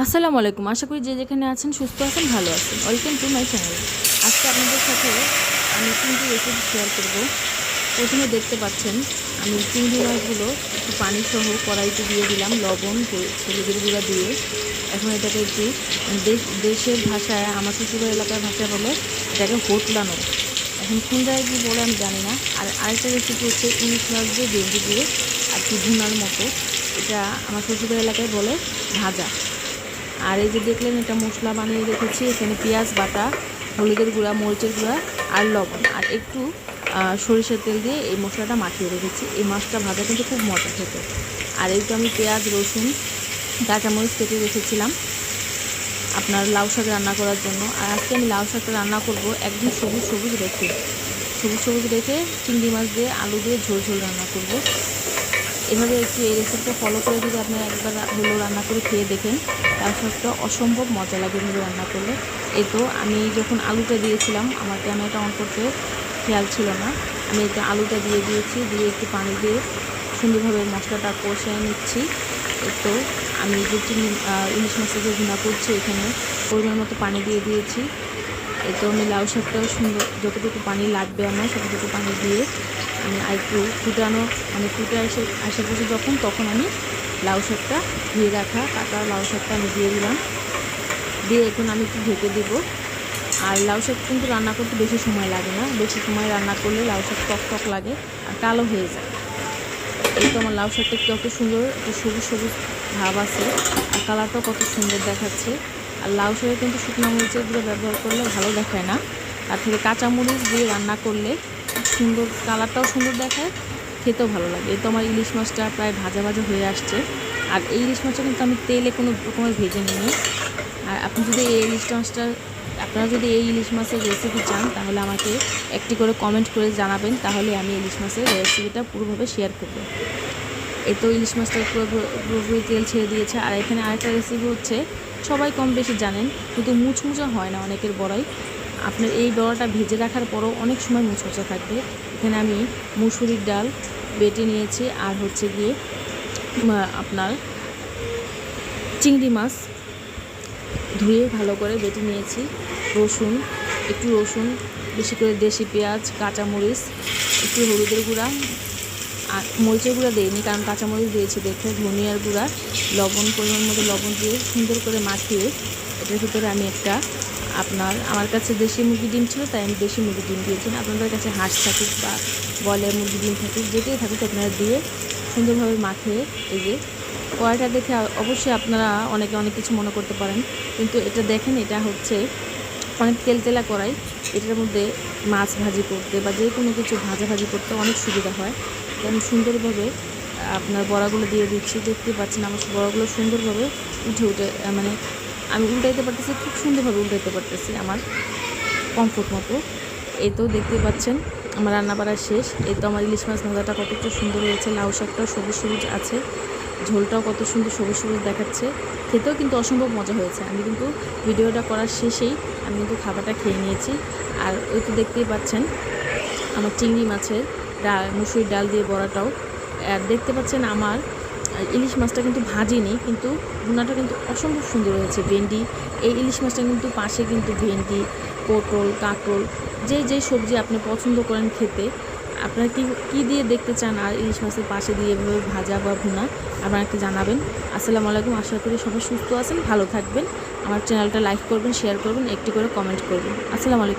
আসসালামু আলাইকুম। আশা করি যে যেখানে আছেন সুস্থ আছেন, ভালো আছেন। Welcome to my channel. আজকে আপনাদের সাথে আমি চিংড়ি রেসিপি শেয়ার করব। প্রথমে দেখতে পাচ্ছেন আমি চিংড়ি মাছগুলো একটু পানি সহ কড়াইতে দিয়ে দিলাম, লবণ হলুদের গুঁড়া দিয়ে। এখন এটাকে একটু দেশের ভাষায়, আমার শ্বশুরবাড়ি এলাকার ভাষায় বলে এটাকে হোটলানো। এখন কোন জায়গায় কী বলে আমি জানি না। আর আরেকটা রেসিপি হচ্ছে ইলিশ মাছ দিয়ে ভেন্ডি দিয়ে আর কি ভুনার মতো, এটা আমার শ্বশুরবাড়ি এলাকায় বলে ভাজা। আর এই যে দেখলেন, এটা মশলা বানিয়ে রেখেছি। এখানে পেঁয়াজ বাটা, হলুদের গুঁড়া, মরিচের গুঁড়া আর লবণ আর একটু সরিষার তেল দিয়ে এই মশলাটা মাখিয়ে রেখেছি। এই মাছটা ভাজা কিন্তু খুব মজা খেতে। আর এই তো আমি পেঁয়াজ, রসুন, কাঁচামরিচ কেটে রেখেছিলাম আপনার লাউ শাক রান্না করার জন্য। আর আজকে আমি লাউ শাকটা রান্না করব একদম সবুজ সবুজ রেখে চিংড়ি মাছ দিয়ে আলু দিয়ে ঝোল ঝোল রান্না করব। এভাবে একটু এই রেসিপিটা ফলো করে যদি আপনারা একবার হলো রান্না করে খেয়ে দেখেন, লাউ শাকটা অসম্ভব মজা লাগে এভাবে রান্না করলে। এই তো আমি যখন আলুটা দিয়েছিলাম, আমার ক্যামেরাটা অন করতে খেয়াল ছিল না, আমি একটু আলুটা দিয়ে দিয়েছি, দিয়ে একটু পানি দিয়ে সুন্দরভাবে মশলাটা কষিয়ে নিচ্ছি। তো আমি যে ইলিশ মাছটা যে ভুনা করছি, এখানে পরিমাণ মতো পানি দিয়ে দিয়েছি। এই তো আমি লাউ শাকটাও সুন্দর, যতটুকু পানি লাগবে আমার ততটুকু পানি দিয়ে আমি আরেকটু ফুটানো, মানে ফুটে আশেপাশে তখন আমি লাউ শাকটা ধুয়ে রাখা কাটা লাউ শাকটা আমি দিয়ে দিলাম। দিয়ে এখন আমি একটু ঢেকে দেবো। আর লাউ শাক কিন্তু রান্না করতে বেশি সময় লাগে না, বেশি সময় রান্না করলে লাউ শাক টক লাগে আর কালো হয়ে যায়। এই তো আমার লাউ শাকটা কত সুন্দর, একটু সবুজ সবুজ ভাব আছে আর কালারটাও কত সুন্দর দেখাচ্ছে। আর লাউ শাকে কিন্তু শুকনো মরিচের গুঁড়ো ব্যবহার করলে ভালো দেখায় না, তার থেকে কাঁচামরিচ দিয়ে রান্না করলে সুন্দর, কালারটাও সুন্দর দেখায়, খেতেও ভালো লাগে। এই তো আমার ইলিশ মাছটা প্রায় ভাজা ভাজা হয়ে আসছে। আর এই ইলিশ মাছটা কিন্তু আমি তেলে কোনো রকমের ভেজে নিই। আর আপনারা যদি এই ইলিশ মাছের রেসিপি চান, তাহলে আমাকে একটি করে কমেন্ট করে জানাবেন, তাহলে আমি ইলিশ মাছের রেসিপিটা পুরোভাবে শেয়ার করব। এই তো ইলিশ মাছটা পুরোপুরি তেল ছেড়ে দিয়েছে। আর এখানে আরেকটা রেসিপি হচ্ছে, সবাই কম বেশি জানেন, কিন্তু মুচমুচা হয় না অনেকের বড়াই। আপনার এই বড়াটা ভেজে রাখার পরও অনেক সময় মুচমুচা থাকবে। এখানে আমি মুসুরির ডাল বেটে নিয়েছি, আর হচ্ছে গিয়ে আপনার চিংড়ি মাছ ধুয়ে ভালো করে বেটে নিয়েছি। একটু রসুন, বেশি করে দেশি পেঁয়াজ, কাঁচামরিচ, একটু হলুদের গুঁড়া আর মরিচের গুঁড়া দিইনি, কারণ কাঁচামরিচ দিয়েছি দেখে, ধনিয়ার গুঁড়া, লবণ, পরিমাণ মতো লবণ দিয়ে সুন্দর করে মাখিয়ে এটার ভিতরে আমি আমার কাছে দেশি মুরগি ডিম ছিল, তাই আমি দেশি মুরগি ডিম দিয়েছি। আপনাদের কাছে হাঁস থাকুক বা বয়লার মুরগি ডিম থাকুক, যেটাই থাকুক, আপনারা দিয়ে সুন্দরভাবে মাখিয়ে, এই যে কড়াইটা দেখে অবশ্যই আপনারা অনেকে অনেক কিছু মনে করতে পারেন, কিন্তু এটা দেখেন, এটা হচ্ছে অনেক তেলতেলা কড়াই। এটার মধ্যে মাছ ভাজি করতে বা যে কোনো কিছু ভাজি করতে অনেক সুবিধা হয়। তো আমি সুন্দরভাবে আপনার বড়াগুলো দিয়ে দিচ্ছি। দেখতে পাচ্ছেন আমার বড়াগুলো সুন্দরভাবে উঠে মানে আমি উল্টাইতে পারতেছি, খুব সুন্দরভাবে উল্টাইতে পারতেছি আমার কমফোর্ট মতো। এই তো দেখতে পাচ্ছেন আমার রান্না বাড়া শেষ। এই তো আমার ইলিশ মাছ ভাজাটা কতটা সুন্দর হয়েছে, লাউ শাকটাও সবুজ সবুজ আছে, ঝোলটাও কত সুন্দর সবুজ সবুজ দেখাচ্ছে, খেতেও কিন্তু অসম্ভব মজা হয়েছে। আমি কিন্তু ভিডিওটা করার শেষেই আমি কিন্তু খাবারটা খেয়ে নিয়েছি। আর ওই তো দেখতেই পাচ্ছেন আমার চিংড়ি মাছের মুসুরির ডাল দিয়ে বড়াটাও। আর দেখতে পাচ্ছেন আমার ইলিশ মাছটা কিন্তু ভাজিনি, কিন্তু ভুনাটা কিন্তু অসম্ভব সুন্দর হয়েছে। ভেন্ডি, এই ইলিশ মাছটা কিন্তু পাশে কিন্তু ভেন্ডি, পটল, কাঁকরোল, যে সবজি আপনি পছন্দ করেন খেতে, আপনারা কী দিয়ে দেখতে চান আর ইলিশ মাছের পাশে দিয়ে এভাবে ভাজা বা ভুনা, আপনারা একটু জানাবেন। আসসালামু আলাইকুম। আশা করি সবাই সুস্থ আছেন, ভালো থাকবেন। আমার চ্যানেলটা লাইক করবেন, শেয়ার করবেন, একটি করে কমেন্ট করবেন। আসসালামু আলাইকুম।